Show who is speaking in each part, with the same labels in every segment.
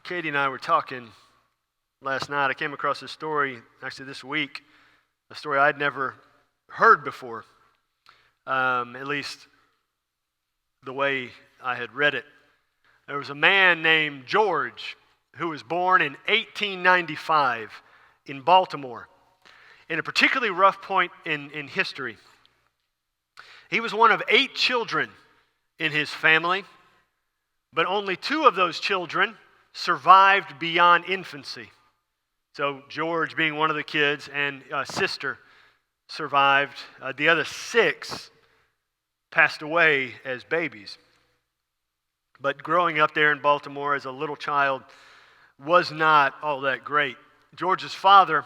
Speaker 1: Katie and I were talking last night. I came across this story, actually this week, a story I'd never heard before, at least the way I had read it. There was a man named George who was born in 1895 in Baltimore, in a particularly rough point in history. He was one of 8 children in his family, but only 2 of those children survived beyond infancy. So George, being one of the kids, and a sister survived. The other 6 passed away as babies. But growing up there in Baltimore as a little child was not all that great. George's father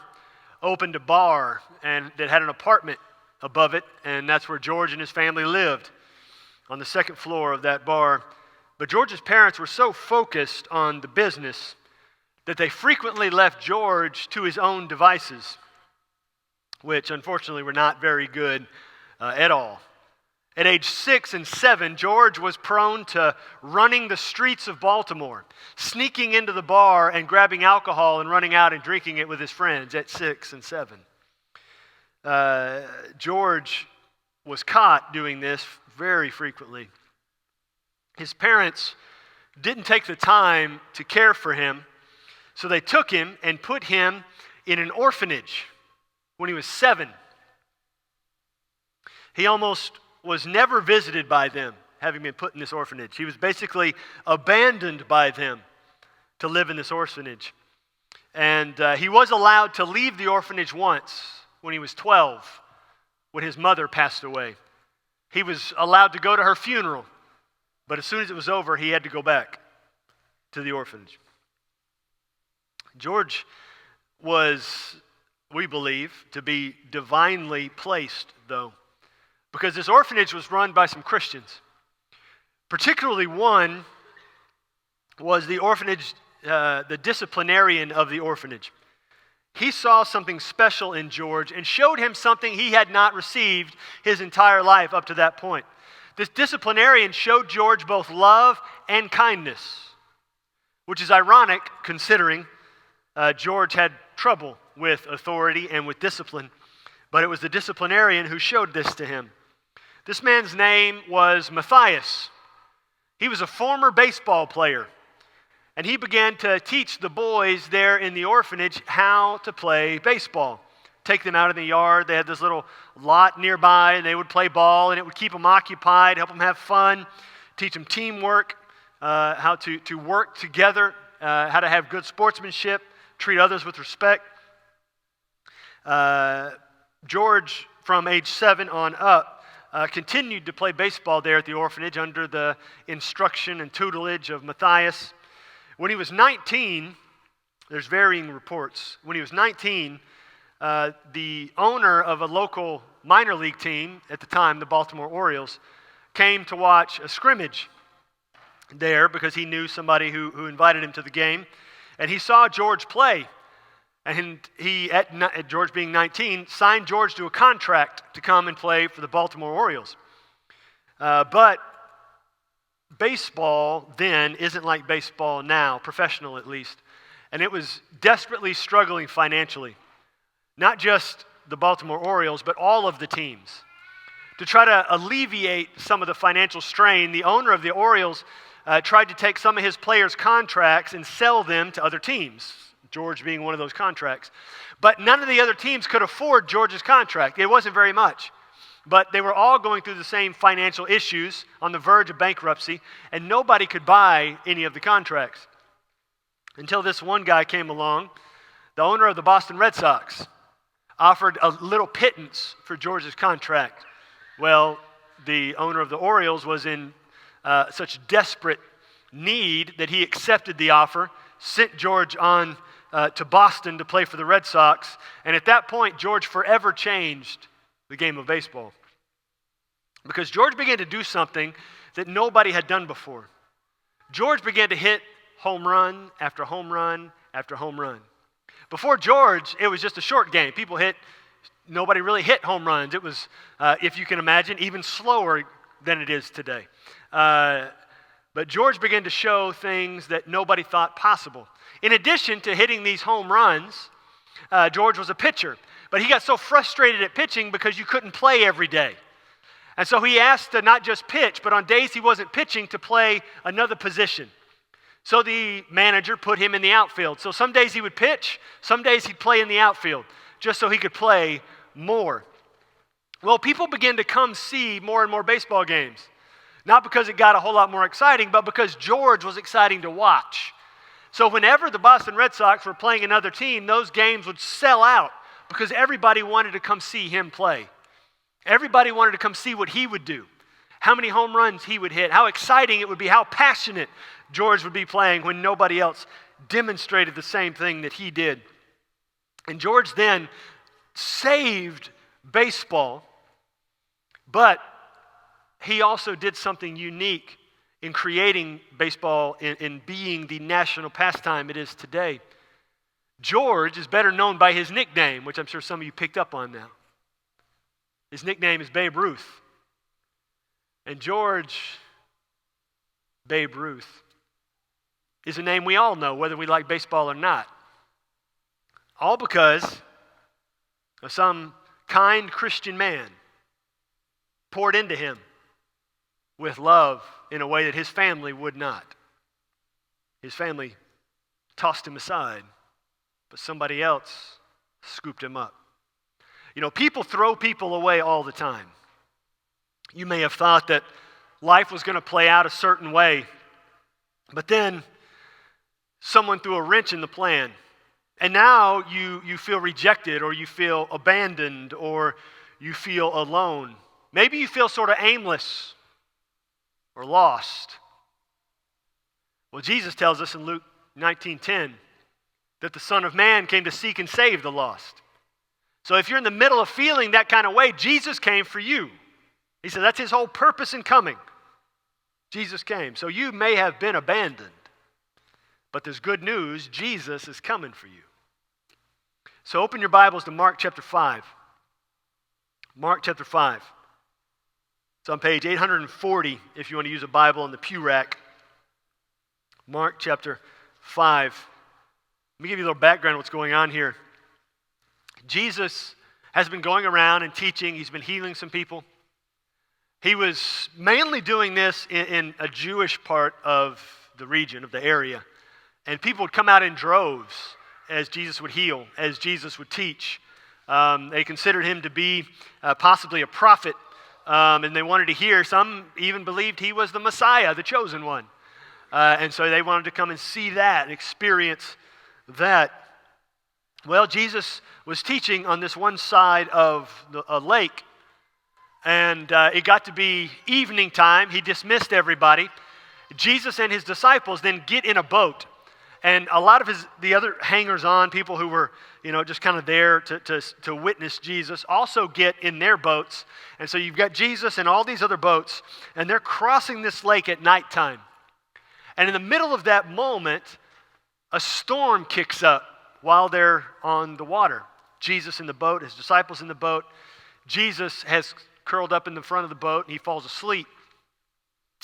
Speaker 1: opened a bar and that had an apartment above it, and that's where George and his family lived, on the 2nd floor of that bar. But George's parents were so focused on the business that they frequently left George to his own devices, which unfortunately were not very good at all. At age 6 and 7, George was prone to running the streets of Baltimore, sneaking into the bar and grabbing alcohol and running out and drinking it with his friends at 6 and 7. George was caught doing this very frequently. His parents didn't take the time to care for him, so they took him and put him in an orphanage when he was 7. He almost was never visited by them, having been put in this orphanage. He was basically abandoned by them to live in this orphanage. And he was allowed to leave the orphanage once when he was 12, when his mother passed away. He was allowed to go to her funeral, but as soon as it was over, he had to go back to the orphanage. George was, we believe, to be divinely placed, though, because this orphanage was run by some Christians. Particularly one was the orphanage, the disciplinarian of the orphanage. He saw something special in George and showed him something he had not received his entire life up to that point. This disciplinarian showed George both love and kindness, which is ironic considering George had trouble with authority and with discipline, but it was the disciplinarian who showed this to him. This man's name was Matthias. He was a former baseball player, and he began to teach the boys there in the orphanage how to play baseball. Take them out in the yard. They had this little lot nearby, and they would play ball, and it would keep them occupied, help them have fun, teach them teamwork, how to work together, how to have good sportsmanship, treat others with respect. George, from age 7 on up, continued to play baseball there at the orphanage under the instruction and tutelage of Matthias. When he was 19, there's varying reports. When he was 19, the owner of a local minor league team at the time, the Baltimore Orioles, came to watch a scrimmage there because he knew somebody who invited him to the game. And he saw George play. And he, at George being 19, signed George to a contract to come and play for the Baltimore Orioles. But baseball then isn't like baseball now, professional at least. And it was desperately struggling financially. Not just the Baltimore Orioles, but all of the teams. To try to alleviate some of the financial strain, the owner of the Orioles tried to take some of his players' contracts and sell them to other teams, George being one of those contracts. But none of the other teams could afford George's contract. It wasn't very much. But they were all going through the same financial issues, on the verge of bankruptcy, and nobody could buy any of the contracts. Until this one guy came along, the owner of the Boston Red Sox, offered a little pittance for George's contract. Well, the owner of the Orioles was in such desperate need that he accepted the offer, sent George on to Boston to play for the Red Sox, and at that point, George forever changed the game of baseball. Because George began to do something that nobody had done before. George began to hit home run after home run after home run. Before George, it was just a short game. Nobody really hit home runs. It was, if you can imagine, even slower than it is today. But George began to show things that nobody thought possible. In addition to hitting these home runs, George was a pitcher. But he got so frustrated at pitching because you couldn't play every day. And so he asked to not just pitch, but on days he wasn't pitching, to play another position. So the manager put him in the outfield. So some days he would pitch, some days he'd play in the outfield, just so he could play more. Well, people began to come see more and more baseball games. Not because it got a whole lot more exciting, but because George was exciting to watch. So whenever the Boston Red Sox were playing another team, those games would sell out because everybody wanted to come see him play. Everybody wanted to come see what he would do, how many home runs he would hit, how exciting it would be, how passionate George would be playing when nobody else demonstrated the same thing that he did. And George then saved baseball, but he also did something unique in creating baseball, in being the national pastime it is today. George is better known by his nickname, which I'm sure some of you picked up on now. His nickname is Babe Ruth. And George, Babe Ruth, is a name we all know, whether we like baseball or not. All because of some kind Christian man poured into him with love in a way that his family would not. His family tossed him aside, but somebody else scooped him up. You know, people throw people away all the time. You may have thought that life was going to play out a certain way, but then someone threw a wrench in the plan, and now you feel rejected, or you feel abandoned, or you feel alone. Maybe you feel sort of aimless or lost. Well, Jesus tells us in Luke 19:10 that the Son of Man came to seek and save the lost. So if you're in the middle of feeling that kind of way, Jesus came for you. He said that's his whole purpose in coming. Jesus came. So you may have been abandoned, but there's good news. Jesus is coming for you. So open your Bibles to Mark chapter 5. Mark chapter 5. It's on page 840 if you want to use a Bible on the pew rack. Mark chapter 5. Let me give you a little background on what's going on here. Jesus has been going around and teaching. He's been healing some people. He was mainly doing this in a Jewish part of the region, of the area. And people would come out in droves as Jesus would heal, as Jesus would teach. They considered him to be possibly a prophet, and they wanted to hear. Some even believed he was the Messiah, the chosen one. And so they wanted to come and see that and experience that. Well, Jesus was teaching on this one side of a lake, and it got to be evening time. He dismissed everybody. Jesus and his disciples then get in a boat, and a lot of the other hangers-on, people who were just kind of there to witness Jesus, also get in their boats. And so you've got Jesus and all these other boats, and they're crossing this lake at nighttime. And in the middle of that moment, a storm kicks up while they're on the water. Jesus in the boat, his disciples in the boat. Jesus has curled up in the front of the boat, and he falls asleep.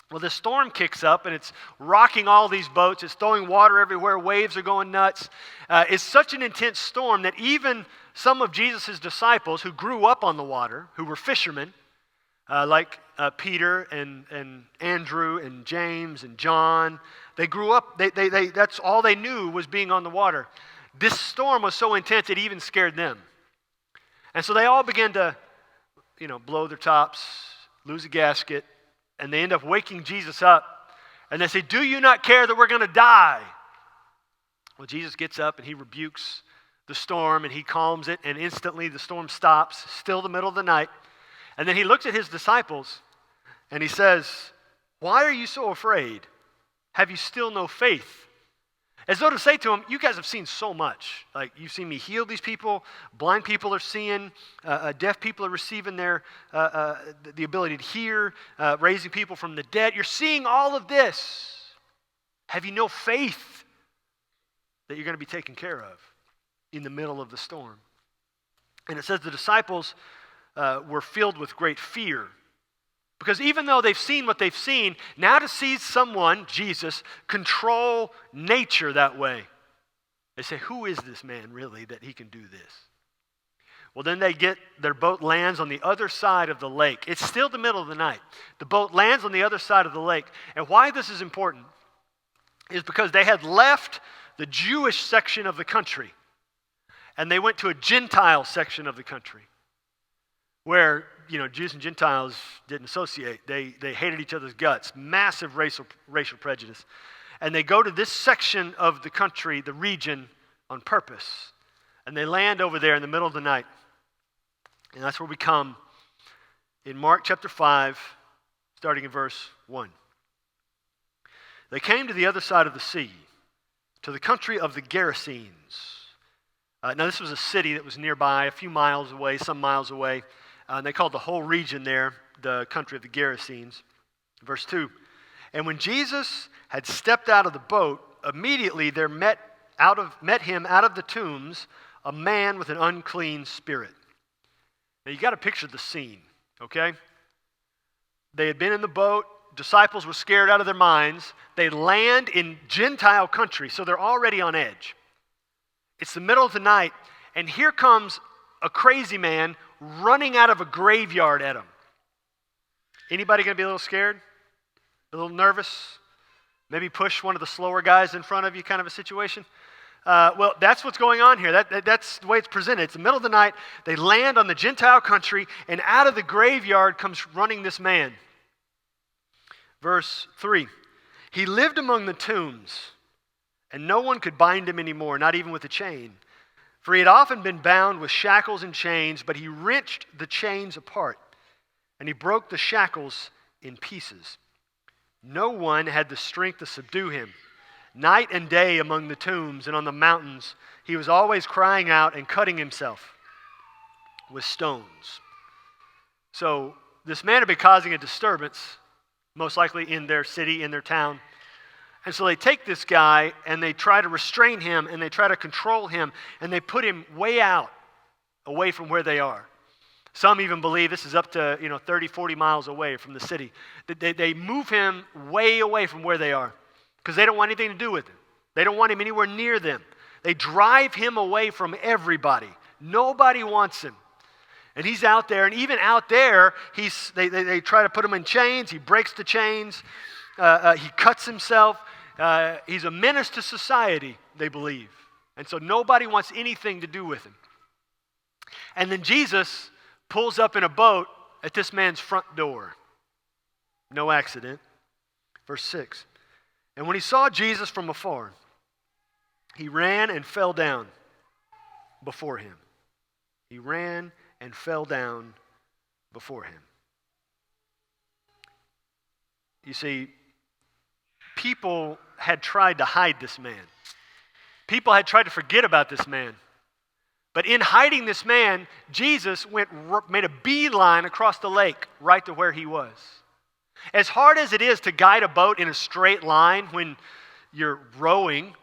Speaker 1: Well, the storm kicks up, and it's rocking all these boats. It's throwing water everywhere. Waves are going nuts. It's such an intense storm that even some of Jesus' disciples who grew up on the water, who were fishermen, like Peter and Andrew and James and John, they grew up, that's all they knew was being on the water. This storm was so intense it even scared them. And so they all began to, blow their tops, lose a gasket, and they end up waking Jesus up. And they say, "Do you not care that we're going to die?" Well, Jesus gets up and he rebukes the storm and he calms it, and instantly the storm stops, still the middle of the night. And then he looks at his disciples and he says, "Why are you so afraid? Have you still no faith?" As though to say to them, you guys have seen so much. Like, you've seen me heal these people. Blind people are seeing. Deaf people are receiving the ability to hear. Raising people from the dead. You're seeing all of this. Have you no faith that you're going to be taken care of in the middle of the storm? And it says the disciples were filled with great fear. Because even though they've seen what they've seen, now to see someone, Jesus, control nature that way, they say, who is this man really that he can do this? Well, then their boat lands on the other side of the lake. It's still the middle of the night. The boat lands on the other side of the lake. And why this is important is because they had left the Jewish section of the country and they went to a Gentile section of the country where, Jews and Gentiles didn't associate. They hated each other's guts, massive racial prejudice. And they go to this section of the country, the region, on purpose. And they land over there in the middle of the night. And that's where we come in Mark chapter 5, starting in verse 1. They came to the other side of the sea, to the country of the Gerasenes. Now this was a city that was nearby, a few miles away, some miles away. And they called the whole region there the country of the Gerasenes. Verse 2. And when Jesus had stepped out of the boat, immediately there met him out of the tombs a man with an unclean spirit. Now you got to picture the scene, okay? They had been in the boat. Disciples were scared out of their minds. They land in Gentile country, so they're already on edge. It's the middle of the night, and here comes a crazy man running out of a graveyard at them. Anybody going to be a little scared? A little nervous? Maybe push one of the slower guys in front of you kind of a situation? Well, that's what's going on here. That's the way it's presented. It's the middle of the night. They land on the Gentile country, and out of the graveyard comes running this man. Verse 3. He lived among the tombs, and no one could bind him anymore, not even with a chain. For he had often been bound with shackles and chains, but he wrenched the chains apart, and he broke the shackles in pieces. No one had the strength to subdue him. Night and day among the tombs and on the mountains, he was always crying out and cutting himself with stones. So this man had been causing a disturbance, most likely in their city, in their town. And so they take this guy and they try to restrain him and they try to control him and they put him way out, away from where they are. Some even believe this is up to 30, 40 miles away from the city. They move him way away from where they are because they don't want anything to do with him. They don't want him anywhere near them. They drive him away from everybody. Nobody wants him. And he's out there, and even out there, they try to put him in chains. He breaks the chains. He cuts himself. He's a menace to society, they believe. And so nobody wants anything to do with him. And then Jesus pulls up in a boat at this man's front door. No accident. Verse 6. And when he saw Jesus from afar, he ran and fell down before him. He ran and fell down before him. You see, people had tried to hide this man. People had tried to forget about this man. But in hiding this man, Jesus made a beeline across the lake right to where he was. As hard as it is to guide a boat in a straight line when you're rowing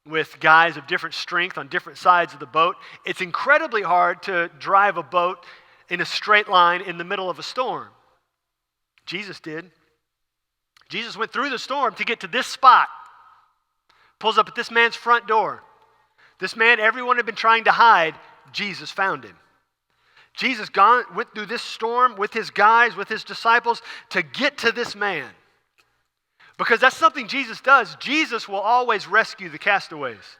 Speaker 1: with guys of different strength on different sides of the boat, it's incredibly hard to drive a boat in a straight line in the middle of a storm. Jesus did. Jesus went through the storm to get to this spot. Pulls up at this man's front door. This man everyone had been trying to hide, Jesus found him. Jesus went through this storm with his guys, with his disciples, to get to this man. Because that's something Jesus does. Jesus will always rescue the castaways.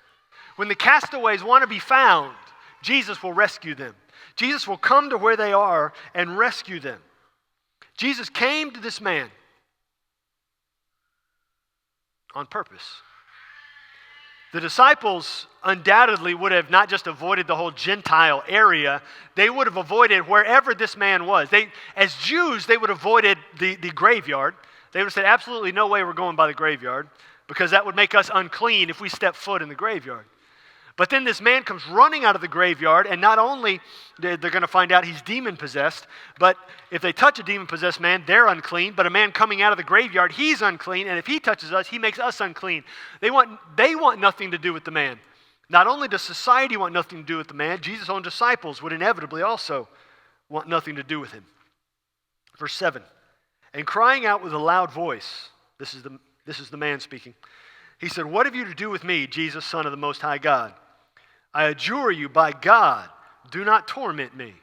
Speaker 1: When the castaways want to be found, Jesus will rescue them. Jesus will come to where they are and rescue them. Jesus came to this man on purpose. The disciples undoubtedly would have not just avoided the whole Gentile area, they would have avoided wherever this man was. As Jews, they would have avoided the graveyard. They would have said, absolutely no way we're going by the graveyard, because that would make us unclean if we step foot in the graveyard. But then this man comes running out of the graveyard, and not only they're going to find out he's demon-possessed, but if they touch a demon-possessed man, they're unclean. But a man coming out of the graveyard, he's unclean, and if he touches us, he makes us unclean. They want nothing to do with the man. Not only does society want nothing to do with the man, Jesus' own disciples would inevitably also want nothing to do with him. Verse 7, and crying out with a loud voice, this is the man speaking. He said, "What have you to do with me, Jesus, Son of the Most High God? I adjure you by God, do not torment me."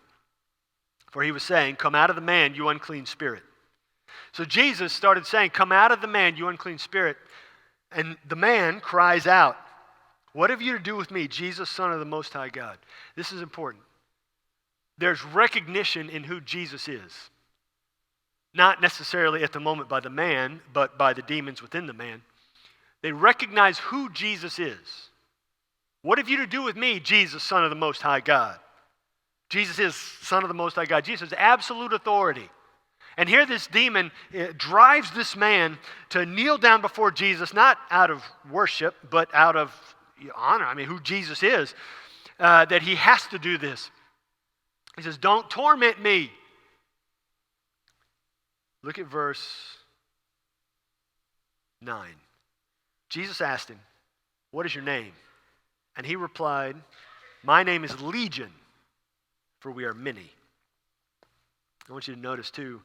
Speaker 1: For he was saying, "Come out of the man, you unclean spirit." So Jesus started saying, "Come out of the man, you unclean spirit." And the man cries out, "What have you to do with me, Jesus, Son of the Most High God?" This is important. There's recognition in who Jesus is. Not necessarily at the moment by the man, but by the demons within the man. They recognize who Jesus is. "What have you to do with me, Jesus, Son of the Most High God?" Jesus is Son of the Most High God. Jesus has absolute authority. And here this demon drives this man to kneel down before Jesus, not out of worship, but out of honor. I mean, who Jesus is, that he has to do this. He says, "Don't torment me." Look at verse 9. Jesus asked him, "What is your name?" And he replied, "My name is Legion, for we are many." I want you to notice too,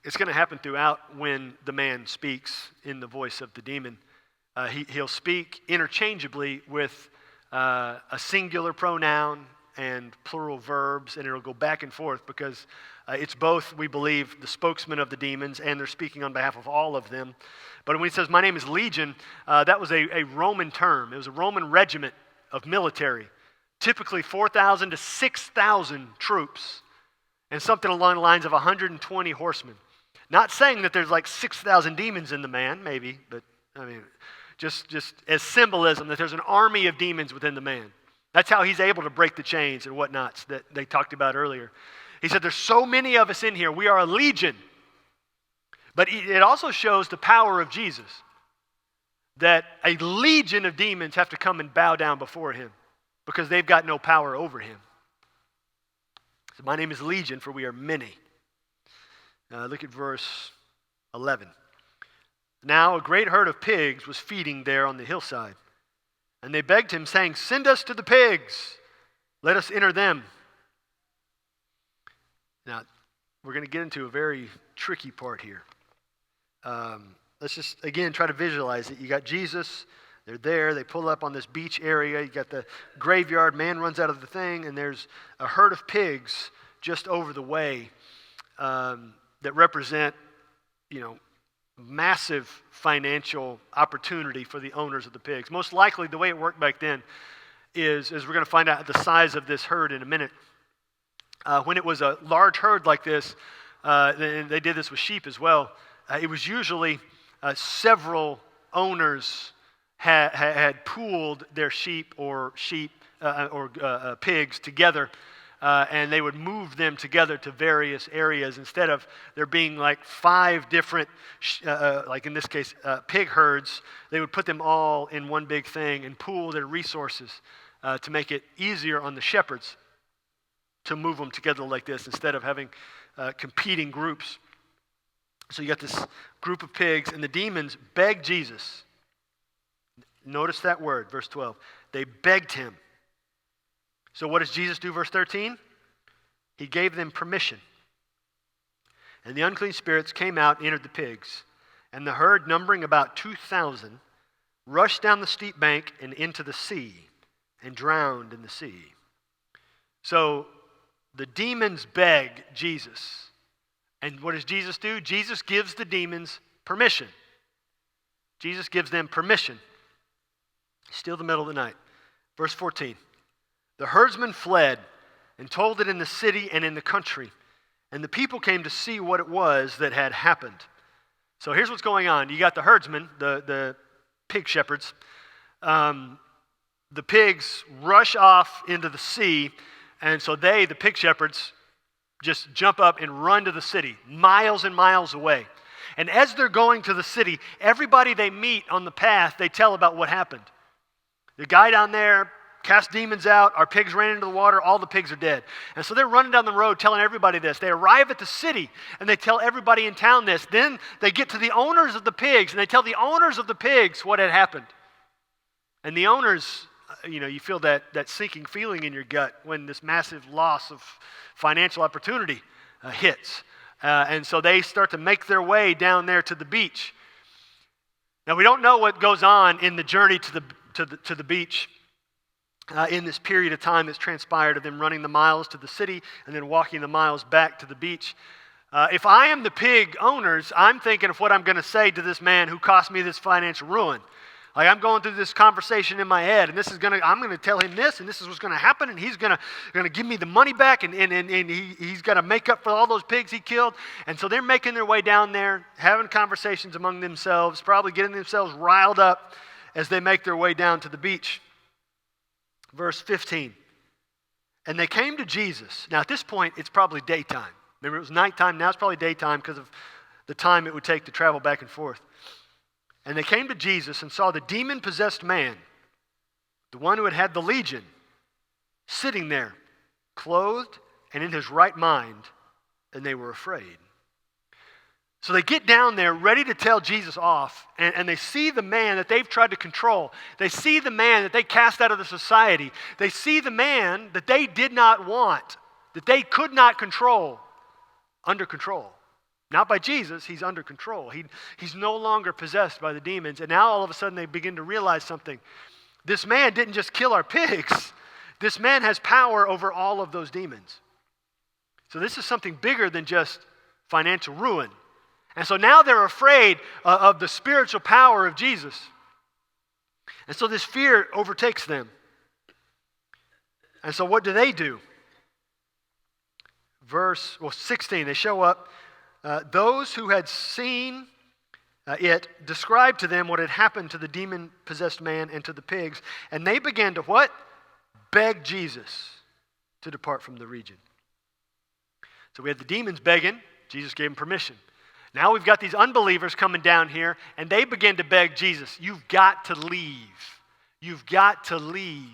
Speaker 1: it's going to happen throughout when the man speaks in the voice of the demon. He'll speak interchangeably with a singular pronoun and plural verbs, and it'll go back and forth because it's both, we believe, the spokesman of the demons, and they're speaking on behalf of all of them. But when he says, "My name is Legion," that was a Roman term. It was a Roman regiment of military, typically 4,000 to 6,000 troops, and something along the lines of 120 horsemen. Not saying that there's like 6,000 demons in the man, maybe, but I mean, just as symbolism that there's an army of demons within the man. That's how he's able to break the chains and whatnots that they talked about earlier. He said, "There's so many of us in here. We are a legion." But it also shows the power of Jesus, that a legion of demons have to come and bow down before him because they've got no power over him. So, "My name is Legion, for we are many." Look at verse 11. "Now a great herd of pigs was feeding there on the hillside. And they begged him, saying, 'Send us to the pigs. Let us enter them.'" Now, we're going to get into a very tricky part here. Let's just, again, try to visualize it. You got Jesus. They're there. They pull up on this beach area. You got the graveyard. Man runs out of the thing, and there's a herd of pigs just over the way that represent, massive financial opportunity for the owners of the pigs. Most likely, the way it worked back then is, as we're going to find out the size of this herd in a minute, when it was a large herd like this, and they did this with sheep as well, it was usually several owners had pooled their sheep or pigs together, and they would move them together to various areas. Instead of there being like 5 different, like in this case, pig herds, they would put them all in one big thing and pool their resources to make it easier on the shepherds to move them together like this instead of having competing groups. So you got this group of pigs, and the demons begged Jesus. Notice that word, verse 12. They begged him. So what does Jesus do, verse 13? He gave them permission. And the unclean spirits came out and entered the pigs. And the herd, numbering about 2,000, rushed down the steep bank and into the sea and drowned in the sea. So the demons beg Jesus. And what does Jesus do? Jesus gives the demons permission. Jesus gives them permission. Still the middle of the night. Verse 14. The herdsmen fled and told it in the city and in the country. And the people came to see what it was that had happened. So here's what's going on. You got the herdsmen, the pig shepherds. The pigs rush off into the sea. And so the pig shepherds, just jump up and run to the city, miles and miles away. And as they're going to the city, everybody they meet on the path, they tell about what happened. The guy down there cast demons out, our pigs ran into the water, all the pigs are dead. And so they're running down the road telling everybody this. They arrive at the city and they tell everybody in town this. Then they get to the owners of the pigs and they tell the owners of the pigs what had happened. And the owners, you feel that sinking feeling in your gut when this massive loss of financial opportunity hits. And so they start to make their way down there to the beach. Now, we don't know what goes on in the journey to the beach in this period of time that's transpired of them running the miles to the city and then walking the miles back to the beach. If I am the pig owners, I'm thinking of what I'm going to say to this man who cost me this financial ruin. Like, I'm going through this conversation in my head, and I'm going to tell him this, and this is what's going to happen, and he's going to give me the money back, and he's got to make up for all those pigs he killed. And so they're making their way down there, having conversations among themselves, probably getting themselves riled up as they make their way down to the beach. Verse 15. And they came to Jesus. Now, at this point, it's probably daytime. Remember, it was nighttime. Now it's probably daytime because of the time it would take to travel back and forth. And they came to Jesus and saw the demon-possessed man, the one who had had the legion, sitting there, clothed and in his right mind, and they were afraid. So they get down there ready to tell Jesus off, and they see the man that they've tried to control. They see the man that they cast out of the society. They see the man that they did not want, that they could not control, under control. Not by Jesus, he's under control. He's no longer possessed by the demons. And now all of a sudden they begin to realize something. This man didn't just kill our pigs. This man has power over all of those demons. So this is something bigger than just financial ruin. And so now they're afraid of the spiritual power of Jesus. And so this fear overtakes them. And so what do? Verse 16, they show up. Those who had seen it described to them what had happened to the demon-possessed man and to the pigs. And they began to what? Beg Jesus to depart from the region. So we had the demons begging. Jesus gave them permission. Now we've got these unbelievers coming down here, and they begin to beg Jesus, you've got to leave. You've got to leave.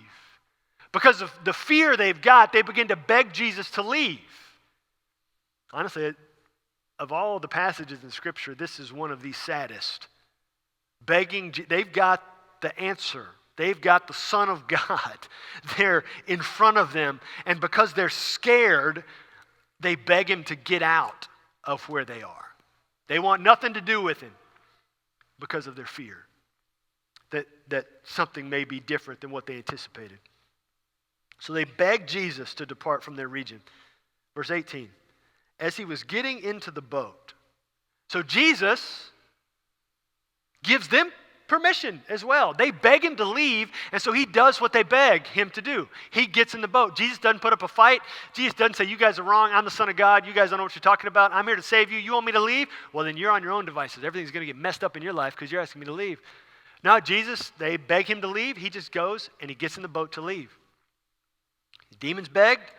Speaker 1: Because of the fear they've got, they begin to beg Jesus to leave. Honestly, of all the passages in Scripture, this is one of the saddest. Begging, they've got the answer. They've got the Son of God there in front of them. And because they're scared, they beg him to get out of where they are. They want nothing to do with him because of their fear that something may be different than what they anticipated. So they beg Jesus to depart from their region. Verse 18. As he was getting into the boat. So Jesus gives them permission as well. They beg him to leave, and so he does what they beg him to do. He gets in the boat. Jesus doesn't put up a fight. Jesus doesn't say, you guys are wrong. I'm the Son of God. You guys don't know what you're talking about. I'm here to save you. You want me to leave? Well, then you're on your own devices. Everything's going to get messed up in your life because you're asking me to leave. No, Jesus, they beg him to leave. He just goes, and he gets in the boat to leave. The demons begged.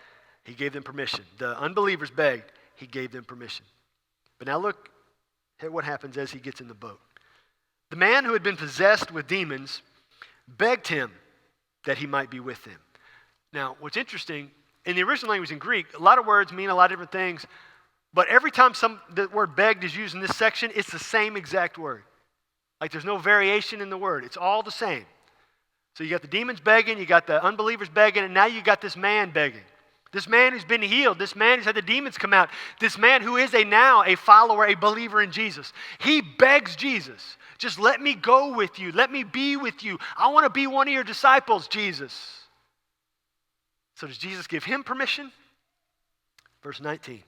Speaker 1: He gave them permission. The unbelievers begged. He gave them permission. But now look at what happens as he gets in the boat. The man who had been possessed with demons begged him that he might be with them. Now, what's interesting, in the original language in Greek, a lot of words mean a lot of different things, but every time the word begged is used in this section, it's the same exact word. Like there's no variation in the word. It's all the same. So you got the demons begging, you got the unbelievers begging, and now you got this man begging. This man who's been healed, this man who's had the demons come out, this man who is now a follower, a believer in Jesus. He begs Jesus, just let me go with you. Let me be with you. I want to be one of your disciples, Jesus. So does Jesus give him permission? Verse 19.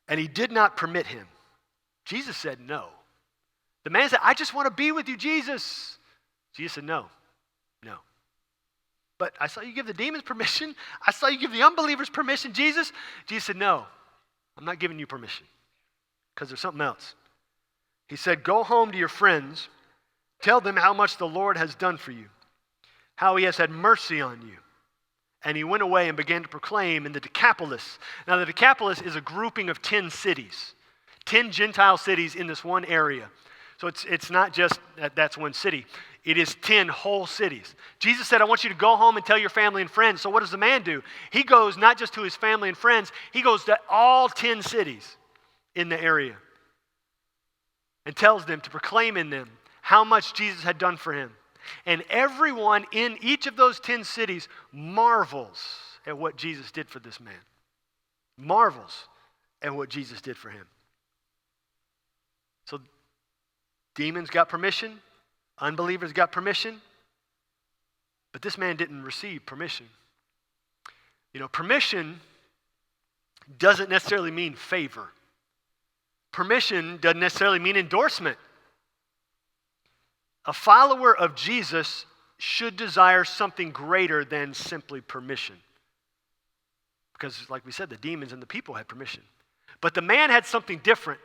Speaker 1: And he did not permit him. Jesus said no. The man said, I just want to be with you, Jesus. Jesus said no. But I saw you give the demons permission. I saw you give the unbelievers permission, Jesus. Jesus said, no, I'm not giving you permission because there's something else. He said, go home to your friends. Tell them how much the Lord has done for you, how he has had mercy on you. And he went away and began to proclaim in the Decapolis. Now, the Decapolis is a grouping of 10 cities, 10 Gentile cities in this one area. So it's not just that's one city. It is 10 whole cities. Jesus said, I want you to go home and tell your family and friends. So what does the man do? He goes not just to his family and friends, he goes to all 10 cities in the area and tells them to proclaim in them how much Jesus had done for him. And everyone in each of those 10 cities marvels at what Jesus did for this man. Marvels. and what Jesus did for him. So demons got permission, unbelievers got permission, but this man didn't receive permission. You know, permission doesn't necessarily mean favor. Permission doesn't necessarily mean endorsement. A follower of Jesus should desire something greater than simply permission. Because, like we said, the demons and the people had permission. But the man had something different.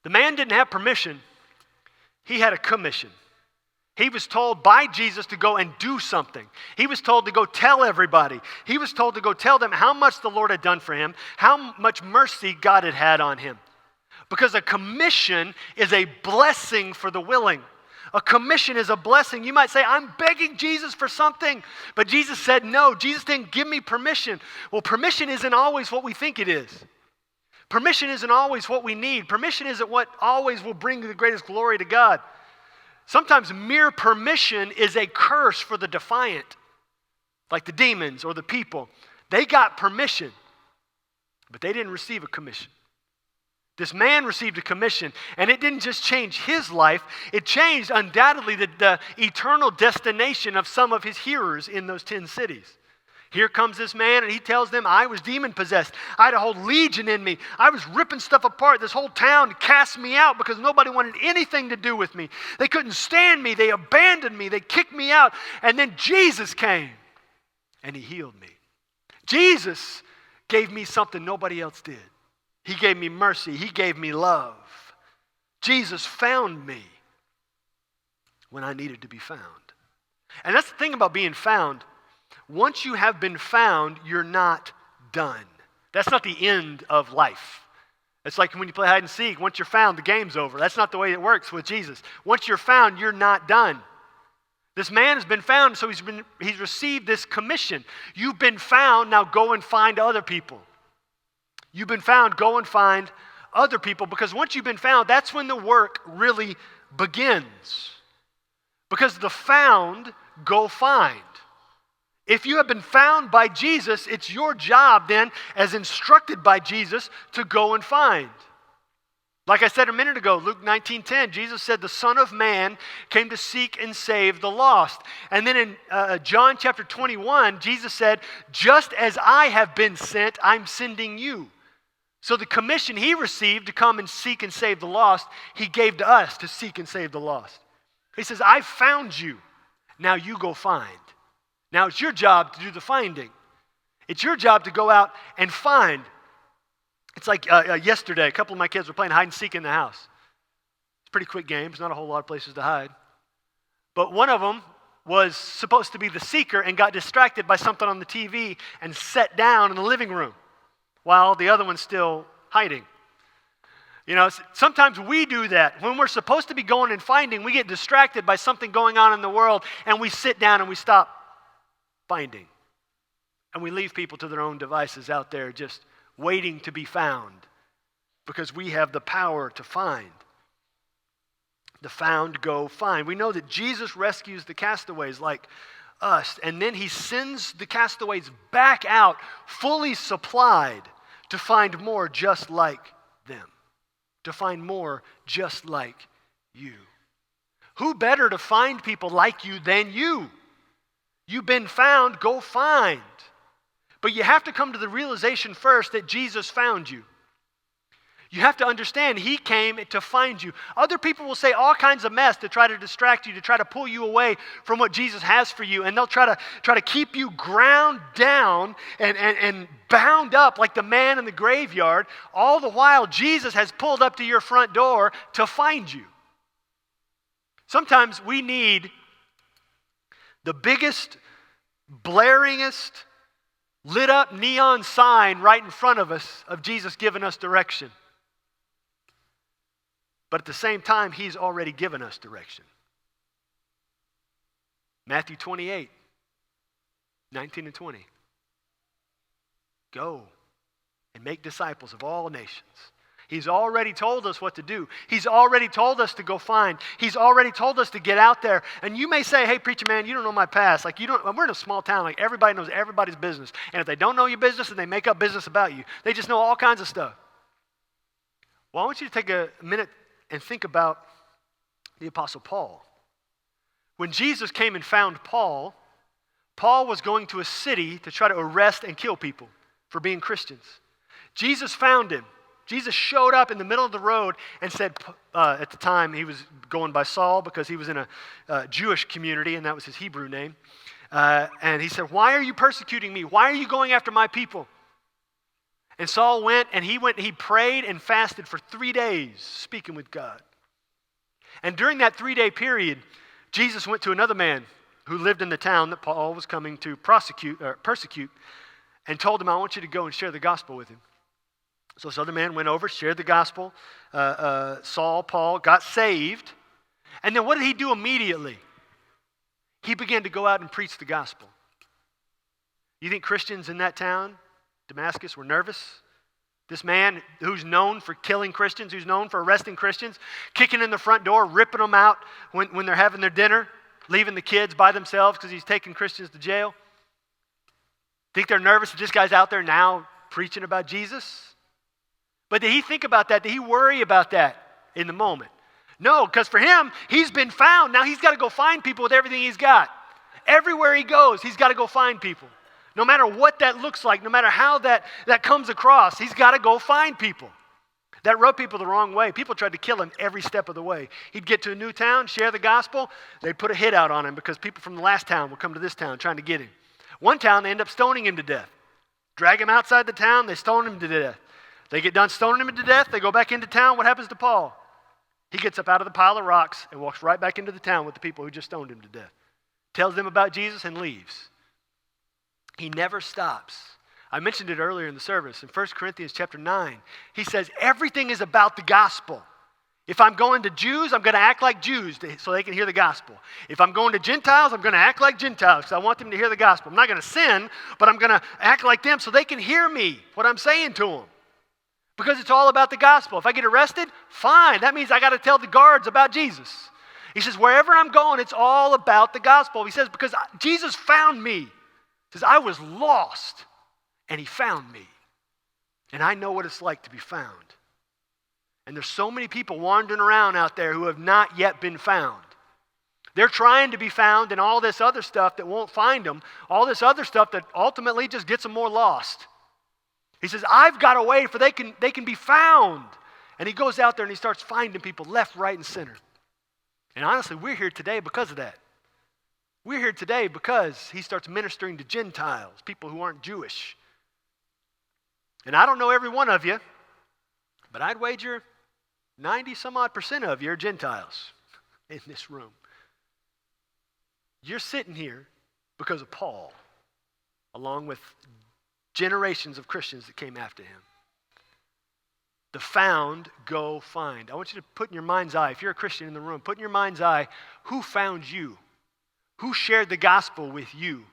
Speaker 1: The man didn't have permission. He had a commission. He was told by Jesus to go and do something. He was told to go tell everybody. He was told to go tell them how much the Lord had done for him, how much mercy God had had on him. Because a commission is a blessing for the willing. A commission is a blessing. You might say, I'm begging Jesus for something. But Jesus said no. Jesus didn't give me permission. Well, permission isn't always what we think it is. Permission isn't always what we need. Permission isn't what always will bring the greatest glory to God. Sometimes mere permission is a curse for the defiant, like the demons or the people. They got permission, but they didn't receive a commission. This man received a commission, and it didn't just change his life, it changed undoubtedly the eternal destination of some of his hearers in those 10 cities. Here comes this man, and he tells them, I was demon-possessed. I had a whole legion in me. I was ripping stuff apart. This whole town cast me out because nobody wanted anything to do with me. They couldn't stand me. They abandoned me. They kicked me out. And then Jesus came, and he healed me. Jesus gave me something nobody else did. He gave me mercy. He gave me love. Jesus found me when I needed to be found. And that's the thing about being found. Once you have been found, you're not done. That's not the end of life. It's like when you play hide and seek. Once you're found, the game's over. That's not the way it works with Jesus. Once you're found, you're not done. This man has been found, so he's received this commission. You've been found, now go and find other people. You've been found, go and find other people, because once you've been found, that's when the work really begins. Because the found go find. If you have been found by Jesus, it's your job then, as instructed by Jesus, to go and find. Like I said a minute ago, Luke 19:10, Jesus said, the Son of Man came to seek and save the lost. And then in John chapter 21, Jesus said, just as I have been sent, I'm sending you. So the commission he received to come and seek and save the lost, he gave to us to seek and save the lost. He says, I found you. Now you go find. Now it's your job to do the finding. It's your job to go out and find. It's like yesterday, a couple of my kids were playing hide and seek in the house. It's a pretty quick game. There's not a whole lot of places to hide. But one of them was supposed to be the seeker and got distracted by something on the TV and sat down in the living room while the other one's still hiding. You know, sometimes we do that. When we're supposed to be going and finding, we get distracted by something going on in the world, and we sit down and we stop finding. And we leave people to their own devices out there just waiting to be found, because we have the power to find. The found go find. We know that Jesus rescues the castaways like us, and then he sends the castaways back out fully supplied to find more just like them, to find more just like you. Who better to find people like you than you? You've been found, go find. But you have to come to the realization first that Jesus found you. You have to understand he came to find you. Other people will say all kinds of mess to try to distract you, to try to pull you away from what Jesus has for you. And they'll try to keep you ground down and bound up like the man in the graveyard. All the while, Jesus has pulled up to your front door to find you. Sometimes we need the biggest, blaringest, lit up neon sign right in front of us of Jesus giving us direction. But at the same time, he's already given us direction. Matthew 28, 19 and 20. Go and make disciples of all nations. He's already told us what to do. He's already told us to go find. He's already told us to get out there. And you may say, hey, preacher man, you don't know my past. Like we're in a small town, like everybody knows everybody's business. And if they don't know your business, then they make up business about you. They just know all kinds of stuff. Well, I want you to take a minute and think about the Apostle Paul. When Jesus came and found Paul, Paul was going to a city to try to arrest and kill people for being Christians. Jesus found him. Jesus showed up in the middle of the road and said, at the time he was going by Saul because he was in a Jewish community and that was his Hebrew name. And he said, why are you persecuting me? Why are you going after my people? And Saul went and he prayed and fasted for 3 days, speaking with God. And during that 3-day period, Jesus went to another man who lived in the town that Paul was coming to persecute, and told him, I want you to go and share the gospel with him. So this other man went over, shared the gospel. Paul got saved. And then what did he do immediately? He began to go out and preach the gospel. You think Christians in that town, Damascus, were nervous? This man who's known for killing Christians, who's known for arresting Christians, kicking in the front door, ripping them out when they're having their dinner, leaving the kids by themselves because he's taking Christians to jail. Think they're nervous that this guy's out there now preaching about Jesus? But did he think about that? Did he worry about that in the moment? No, because for him, he's been found. Now he's got to go find people with everything he's got. Everywhere he goes, he's got to go find people. No matter what that looks like, no matter how that comes across, he's got to go find people. That rubbed people the wrong way. People tried to kill him every step of the way. He'd get to a new town, share the gospel, they'd put a hit out on him because people from the last town would come to this town trying to get him. One town, they end up stoning him to death. Drag him outside the town, they stone him to death. They get done stoning him to death, they go back into town. What happens to Paul? He gets up out of the pile of rocks and walks right back into the town with the people who just stoned him to death. Tells them about Jesus and leaves. He never stops. I mentioned it earlier in the service. In 1 Corinthians chapter 9, he says everything is about the gospel. If I'm going to Jews, I'm going to act like Jews so they can hear the gospel. If I'm going to Gentiles, I'm going to act like Gentiles because I want them to hear the gospel. I'm not going to sin, but I'm going to act like them so they can hear me, what I'm saying to them. Because it's all about the gospel. If I get arrested, fine. That means I got to tell the guards about Jesus. He says, wherever I'm going, it's all about the gospel. He says, because Jesus found me. He says, I was lost, and he found me. And I know what it's like to be found. And there's so many people wandering around out there who have not yet been found. They're trying to be found in all this other stuff that won't find them, all this other stuff that ultimately just gets them more lost. He says, I've got a way for they can be found. And he goes out there and he starts finding people left, right, and center. And honestly, we're here today because of that. We're here today because he starts ministering to Gentiles, people who aren't Jewish. And I don't know every one of you, but I'd wager 90-some-odd% of you are Gentiles in this room. You're sitting here because of Paul, along with generations of Christians that came after him. The found go find. I want you to put in your mind's eye, if you're a Christian in the room, put in your mind's eye, who found you? Who shared the gospel with you?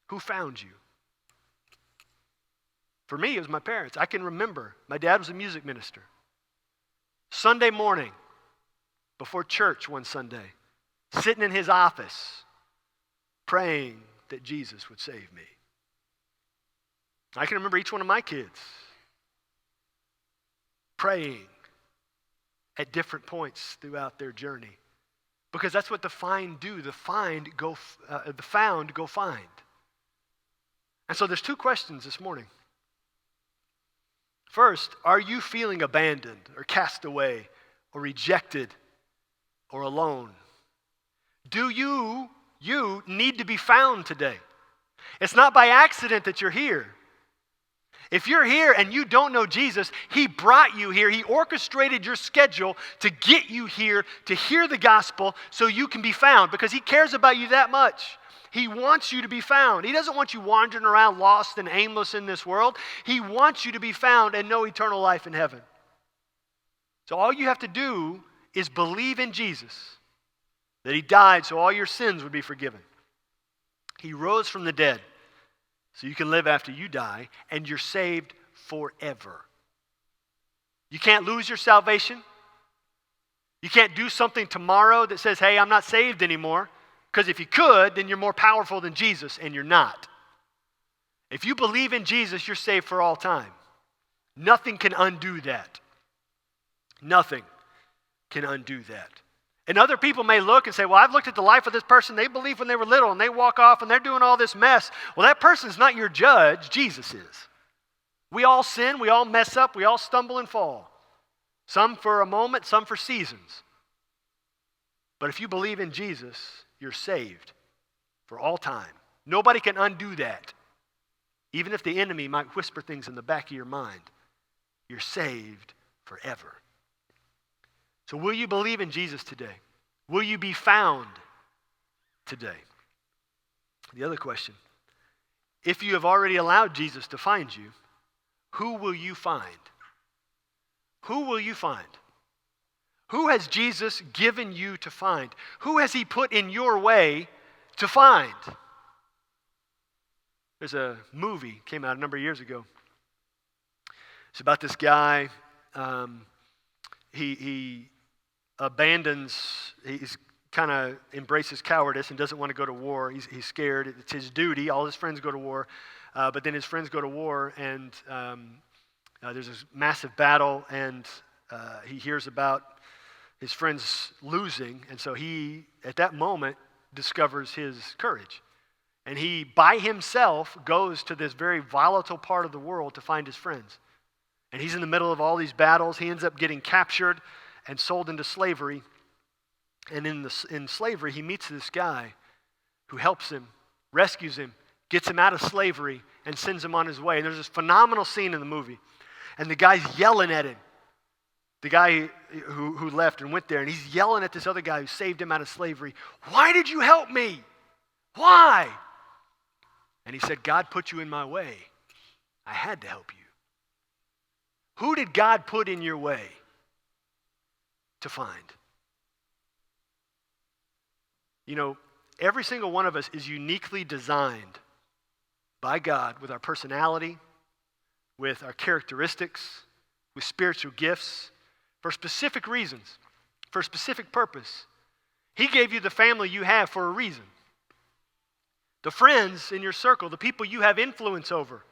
Speaker 1: Who found you? For me, it was my parents. I can remember. My dad was a music minister. Sunday morning, before church one Sunday, sitting in his office, praying that Jesus would save me. I can remember each one of my kids praying at different points throughout their journey. Because that's what the found do. The found go find. And so there's two questions this morning. First, are you feeling abandoned or cast away or rejected or alone? Do you need to be found today? It's not by accident that you're here. If you're here and you don't know Jesus, he brought you here. He orchestrated your schedule to get you here to hear the gospel so you can be found because he cares about you that much. He wants you to be found. He doesn't want you wandering around lost and aimless in this world. He wants you to be found and know eternal life in heaven. So all you have to do is believe in Jesus, that he died so all your sins would be forgiven. He rose from the dead so you can live after you die, and you're saved forever. You can't lose your salvation. You can't do something tomorrow that says, hey, I'm not saved anymore. Because if you could, then you're more powerful than Jesus, and you're not. If you believe in Jesus, you're saved for all time. Nothing can undo that. Nothing can undo that. And other people may look and say, well, I've looked at the life of this person. They believed when they were little and they walk off and they're doing all this mess. Well, that person's not your judge. Jesus is. We all sin. We all mess up. We all stumble and fall. Some for a moment, some for seasons. But if you believe in Jesus, you're saved for all time. Nobody can undo that. Even if the enemy might whisper things in the back of your mind, you're saved forever. So will you believe in Jesus today? Will you be found today? The other question, if you have already allowed Jesus to find you, who will you find? Who will you find? Who has Jesus given you to find? Who has he put in your way to find? There's a movie came out a number of years ago. It's about this guy. He he's kind of embraces cowardice and doesn't want to go to war. He's scared. It's his duty. All his friends go to war. But then his friends go to war, and there's this massive battle, and he hears about his friends losing, and so he, at that moment, discovers his courage. And he, by himself, goes to this very volatile part of the world to find his friends. And he's in the middle of all these battles. He ends up getting captured and sold into slavery. And in slavery, he meets this guy who helps him, rescues him, gets him out of slavery, and sends him on his way. And there's this phenomenal scene in the movie. And the guy's yelling at him. The guy who left and went there, and he's yelling at this other guy who saved him out of slavery. Why did you help me? Why? And he said, God put you in my way. I had to help you. Who did God put in your way to find? You know, every single one of us is uniquely designed by God with our personality, with our characteristics, with spiritual gifts, for specific reasons, for a specific purpose. He gave you the family you have for a reason. The friends in your circle, the people you have influence over.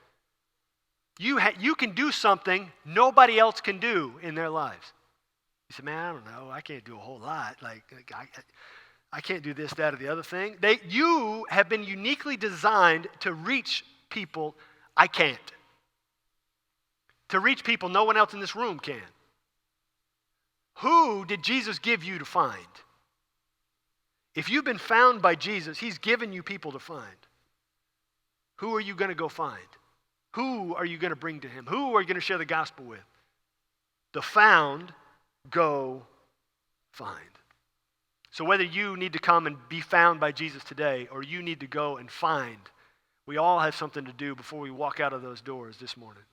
Speaker 1: You can do something nobody else can do in their lives. You say, man, I don't know. I can't do a whole lot. I can't do this, that, or the other thing. You have been uniquely designed to reach people I can't. To reach people no one else in this room can. Who did Jesus give you to find? If you've been found by Jesus, he's given you people to find. Who are you going to go find? Who are you going to bring to him? Who are you going to share the gospel with? The found go find. So whether you need to come and be found by Jesus today or you need to go and find, we all have something to do before we walk out of those doors this morning.